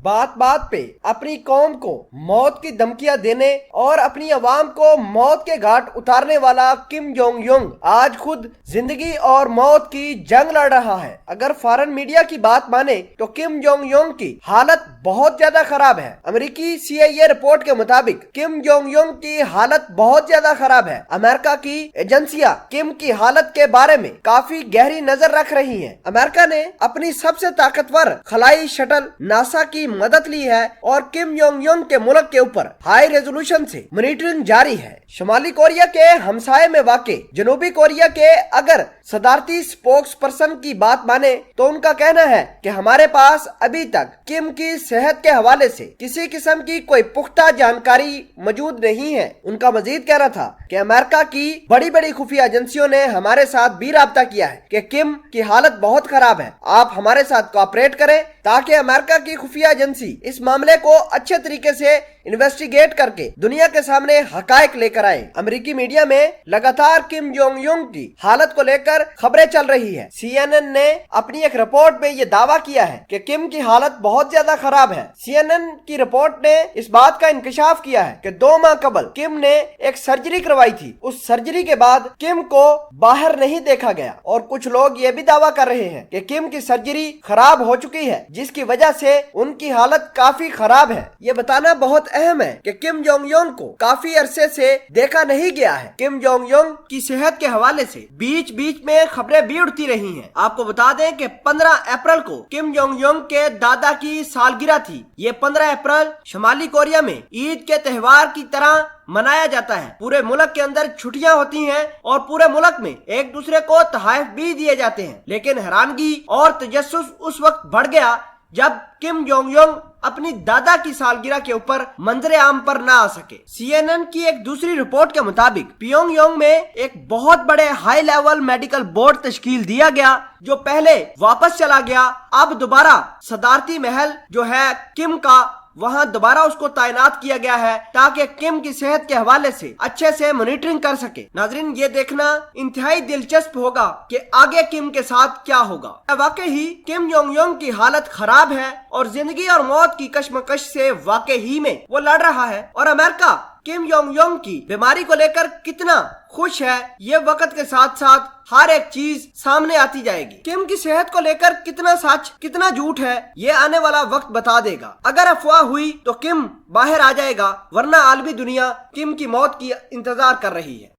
बात बात पे अपनी कौम को मौत की धमकियां देने और अपनी आवाम को मौत के घाट उतारने वाला किम जोंग युंग आज खुद जिंदगी और मौत की जंग लड़ रहा है। अगर फॉरेन मीडिया की बात माने तो किम जोंग युंग की हालत बहुत ज्यादा खराब है। अमेरिकी CIA रिपोर्ट के मुताबिक किम जोंग युंग की हालत बहुत ज्यादा खराब है। अमेरिका की एजेंसियां किम की हालत के बारे में काफी गहरी नजर रख रही हैं। अमेरिका ने अपनी सबसे ताकतवर खलाई शटल नासा की मदद ली है और किम जोंग युंग के मुल्क के ऊपर हाई रेजोल्यूशन से मॉनिटरिंग जारी है। शुमाली कोरिया के हमसाये में वाक़े जनूबी कोरिया के अगर सदारती स्पोक्स पर्सन की बात माने तो उनका कहना है कि हमारे पास अभी तक किम की सेहत के हवाले से किसी किस्म की कोई पुख्ता जानकारी मौजूद नहीं है। उनका मजीद कहना था कि अमेरिका की बड़ी बड़ी खुफिया एजेंसियों ने हमारे साथ भी राब्ता किया है कि किम की हालत बहुत खराब है, आप हमारे साथ कोऑपरेट करें ताकि अमेरिका की खुफिया एजेंसी इस मामले को अच्छे तरीके से इन्वेस्टिगेट करके दुनिया के सामने हकायक लेकर आए। अमेरिकी मीडिया में लगातार किम जोंग युंग की हालत को लेकर खबरें चल रही है। CNN ने अपनी एक रिपोर्ट में ये दावा किया है कि किम की हालत बहुत ज्यादा खराब है। CNN की रिपोर्ट ने इस बात का इंकशाफ किया है कि 2 माह कबल किम ने एक सर्जरी करवाई थी। उस सर्जरी के बाद किम को बाहर नहीं देखा गया और कुछ लोग ये भी दावा कर रहे हैं कि किम की सर्जरी खराब हो चुकी है जिसकी वजह से उनकी हालत काफी खराब है। ये बताना बहुत अहम है कि किम जोंग युंग को काफी अरसे से देखा नहीं गया है। किम जोंग युंग की सेहत के हवाले से बीच बीच में खबरें भी उड़ती रही हैं। आपको बता दें कि 15 अप्रैल को किम जोंग युंग के दादा की सालगिरह थी। ये 15 अप्रैल शुमाली कोरिया में ईद के त्योहार की तरह मनाया जाता है। पूरे मुल्क के अंदर छुट्टियां होती हैं और पूरे मुल्क में एक दूसरे को तोहफे भी दिए जाते हैं। लेकिन हैरानगी और तजस्सुस उस वक्त बढ़ गया जब किम जोंग युंग अपनी दादा की सालगिरह के ऊपर मंजरे आम पर ना आ सके। CNN की एक दूसरी रिपोर्ट के मुताबिक पियोंगयांग में एक बहुत बड़े हाई लेवल मेडिकल बोर्ड तश्कील दिया गया जो पहले वापस चला गया, अब दोबारा सदारती महल जो है किम का वहां दोबारा उसको तैनात किया गया है ताकि किम की सेहत के हवाले से अच्छे से मॉनिटरिंग कर सके। नाजरीन, ये देखना इंतहाई दिलचस्प होगा कि आगे किम के साथ क्या होगा। वाकई ही किम जोंग युंग की हालत खराब है और जिंदगी और मौत की कश्मकश से वाकई ही में वो लड़ रहा है और अमेरिका किम जोंग युंग की बीमारी को लेकर कितना खुश है ये वक्त के साथ साथ हर एक चीज सामने आती जाएगी। किम की सेहत को लेकर कितना सच कितना झूठ है ये आने वाला वक्त बता देगा। अगर अफवाह हुई तो किम बाहर आ जाएगा, वरना आलमी दुनिया किम की मौत की इंतजार कर रही है।